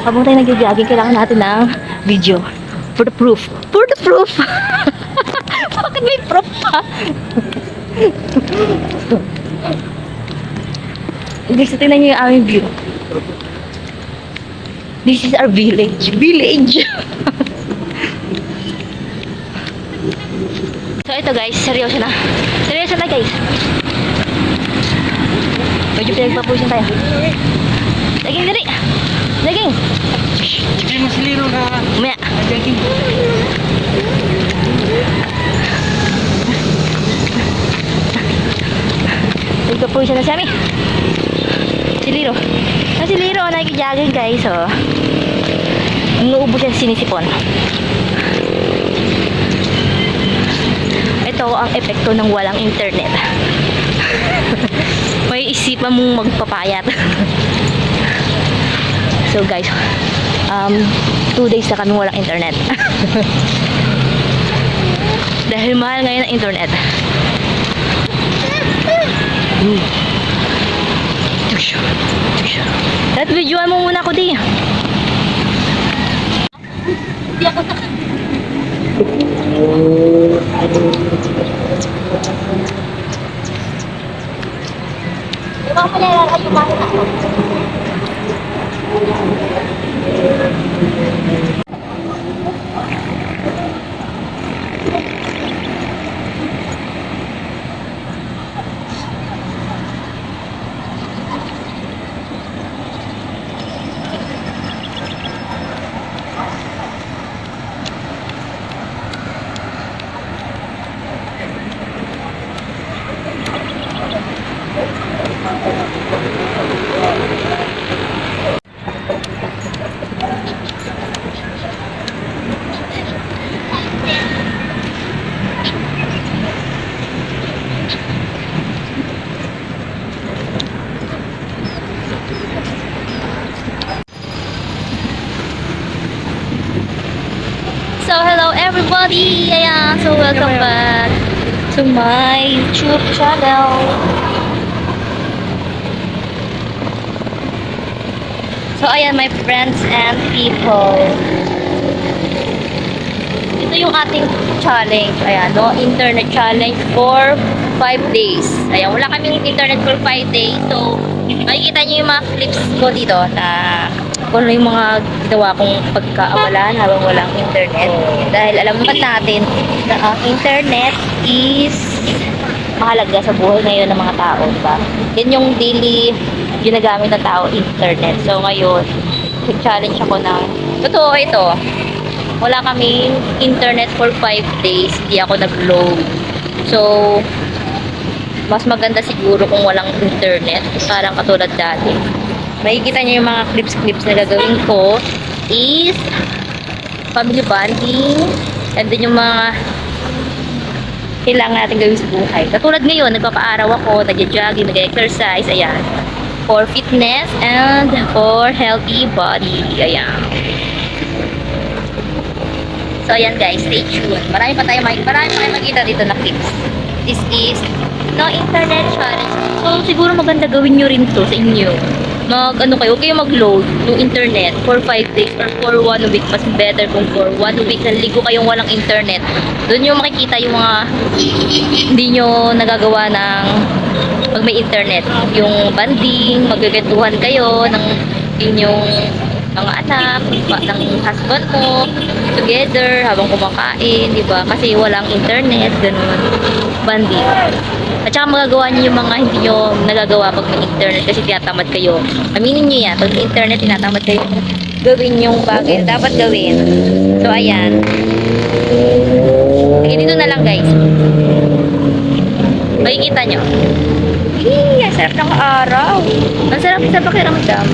Habang tayo nag-jogging, kailangan natin ng video. For the proof. For the proof! Bakit may proof pa? Guys, tingnan nyo yung aming view. This is our village. Village! So ito guys, seryoso na. Seryoso na guys. Medyo pinagpapusin tayo. Daging dali! Daging! Hindi mo siliro na. Umaya. Daging. Pinagpapusin na siya mi. Si Liro. Si Liro, nakikijagin guys. Oh. Inuubos siya sinisipon. Ito ang epekto ng walang internet. May isipan mong magpapayat. So guys, 2 days na kami walang internet. Dahil mahal ngayon ang internet. At videoan mo muna ako di. Hindi ako Di ba pala yung mahal ako? So hello everybody! Ayan, so welcome back to my YouTube channel. So ayan my friends and people. Ito yung ating challenge. Ayan, no internet challenge for 5 days. Ayan, wala kaming internet for 5 days. So makikita niyo yung mga clips ko dito na kung ano yung mga ginawa kong pagkaawalan habang walang internet. Dahil alam naman natin na ang internet is mahalaga sa buhay ngayon ng mga tao, diba? Yan yung daily ginagamit ng tao, internet. So ngayon, challenge ako ng totoo ito. Wala kaming internet for 5 days. Hindi ako nag-load. So mas maganda siguro kung walang internet. Parang katulad dati. Makikita niyo yung mga clips na gagawin ko is family bonding and then yung mga kailangan natin gawin sa buhay. Katulad ngayon, nagpapaaraw ako, nag-jogging, nag-exercise, ayan. For fitness and for healthy body. Ayan. So ayan guys, stay tuned. Marami pa tayo makita dito na clips. This is no internet challenge. So siguro maganda gawin nyo rin to sa inyo. Huwag kayo mag-load yung internet for 5 days or for 1 week. Mas better kung for 1 week naligo kayong walang internet. Doon nyo makikita yung mga hindi nyo nagagawa ng pag may internet. Yung banding, magkakwentuhan kayo ng inyong mga anak, ng husband mo, together, habang kumakain, di ba? Kasi walang internet, ganun. Banding. At saka magagawa niyo yung mga hindi nyo nagagawa pag may internet kasi tinatamad kayo. Aminin nyo yan, pag may internet, tinatamad kayo gawin yung bagay na dapat gawin. So, ayan. Sige, dito na lang guys. Makikita nyo. Ang sarap ng araw. Ang sarap sa pakiramdam.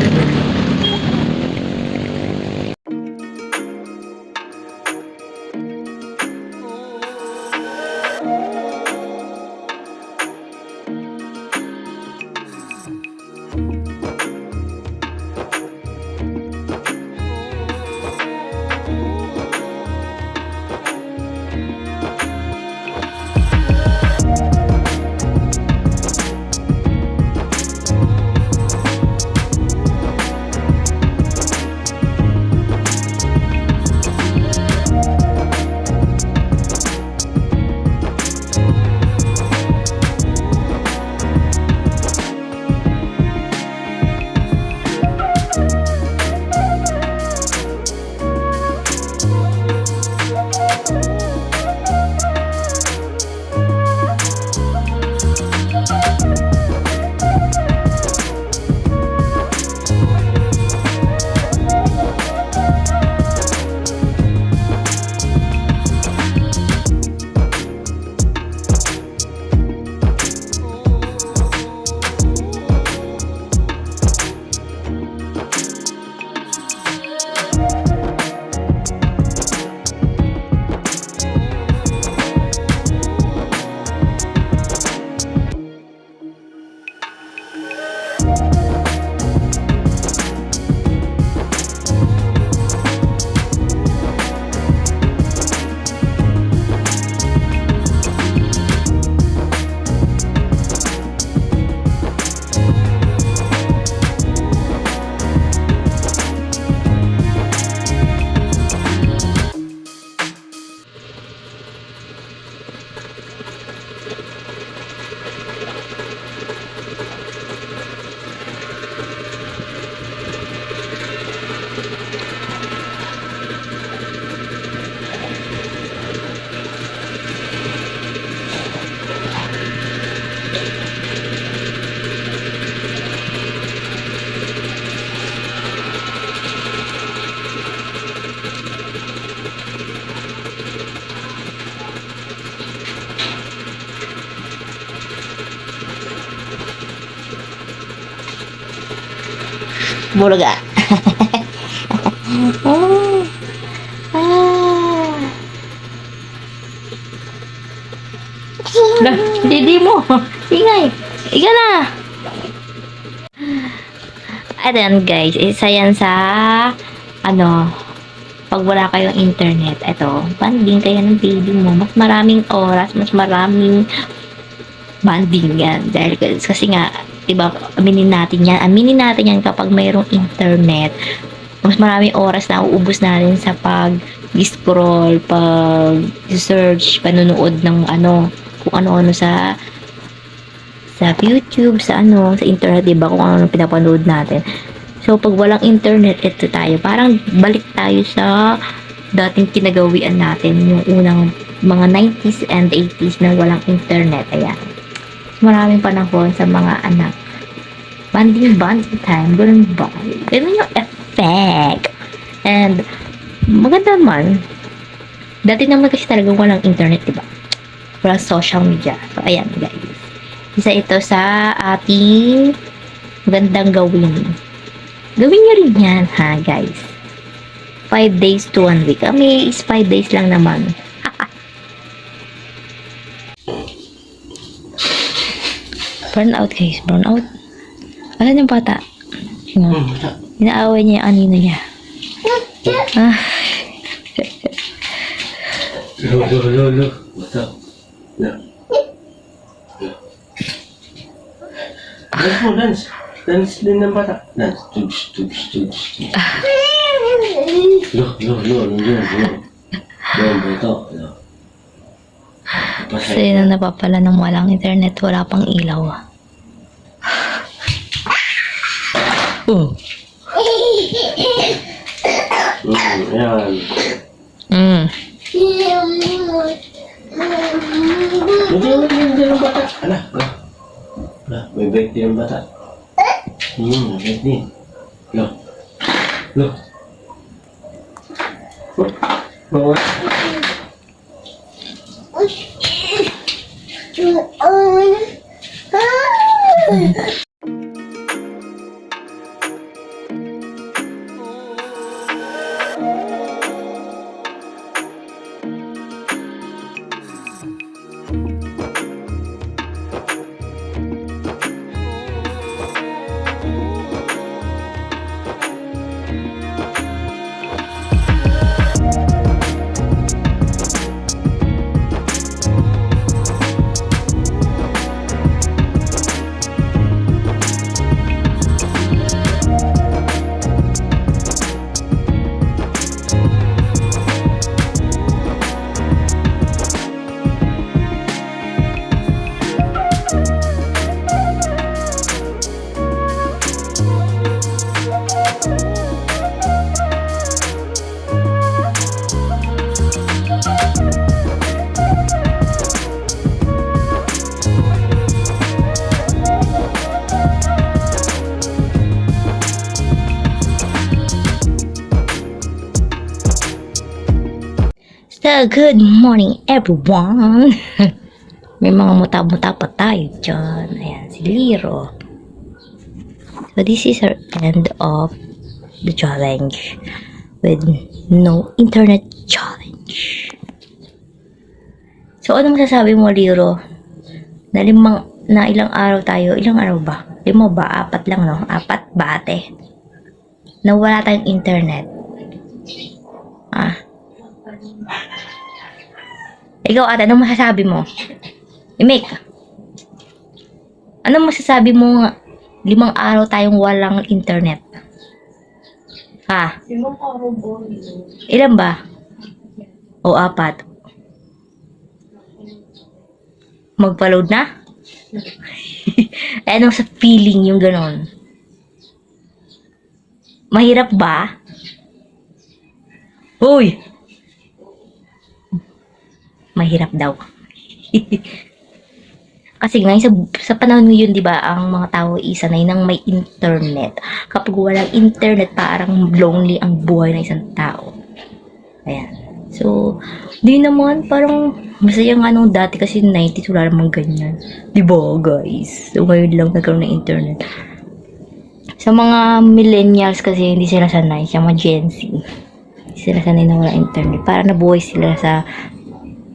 Bulaga. Oh. Ah. Lah, didi mo. Ingay. Ika na. Ayan guys, isa yan sa pag wala kayong internet, ito, banding kayo ng baby mo. Mas maraming oras, mas maraming banding yan. Dahil kasi nga, diba, aminin natin yan kapag mayroong internet. Mas maraming oras na uubos natin sa pag-scroll, pag-search, panunood ng kung ano-ano sa YouTube, sa internet, diba, kung ano pinapanood natin. So, pag walang internet, ito tayo. Parang balik tayo sa dating kinagawian natin, yung unang mga 90s and 80s na walang internet. Ayan. Maraming panahon sa mga anak. Banding time, ganun ba? Ganun yung effect. And, maganda man. Dati naman kasi talagang walang internet, diba? Walang social media. So, ayan, guys. Isa ito sa ating magandang gawin. Gawin nyo rin yan, ha, guys. 5 days to 1 week. Kami is 5 days lang naman. Burn out, guys. Burn out. Alam yung bata? Inaaway niya yung anino niya. Ah. Lo. Bata. Dance mo, dance. Dance din ng bata. Dance. Tugs. Lo. Bata. Kasi na napapala ng walang internet, wala pang ilaw. Ayan. Hindi ng bata. Ala. May break din ng bata. May break din. Lo. So, good morning everyone! May mga muta-muta pa tayo dyan. Ayan, si Liro. So, this is our end of the challenge with no internet challenge. So, anong masasabi mo, Liro? Na ilang araw tayo? Ilang araw ba? 5 ba? 4 lang, no? 4 ba, ate? Na wala tayong internet. Ikaw, ate, anong masasabi mo? Imik, anong masasabi mo 5 araw tayong walang internet? Ha? 5 araw po. Ilan ba? O 4? Magpa-load na? Anong sa feeling yung ganon? Mahirap ba? Uy! Mahirap daw. Kasi ngayon sa panahon ngayon, 'di ba, ang mga tao isanay nang may internet. Kapag walang internet, parang lonely ang buhay ng isang tao. Ayan. So, di naman parang masaya nga nung dati kasi 90s wala namang ganyan. 'Di ba, guys? So, ngayon lang nagkaroon ng internet. Sa mga millennials kasi hindi sila sanay, sa mga Gen Z. Hindi sila sanay na wala internet. Para nabuhay sila sa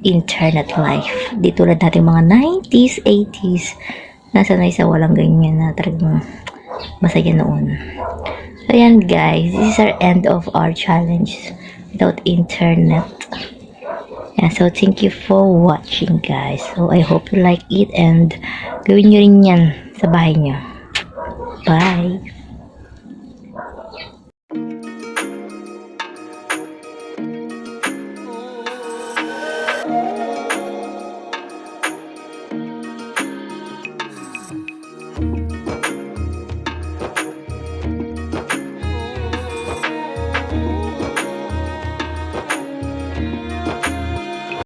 internet life. Di tulad natin mga 90s, 80s, nasanay sa walang ganyan na talagang masaya noon. So, ayan guys, this is our end of our challenge without internet. Yeah, so thank you for watching guys. So, I hope you like it and gawin nyo rin yan sa bahay nyo. Bye!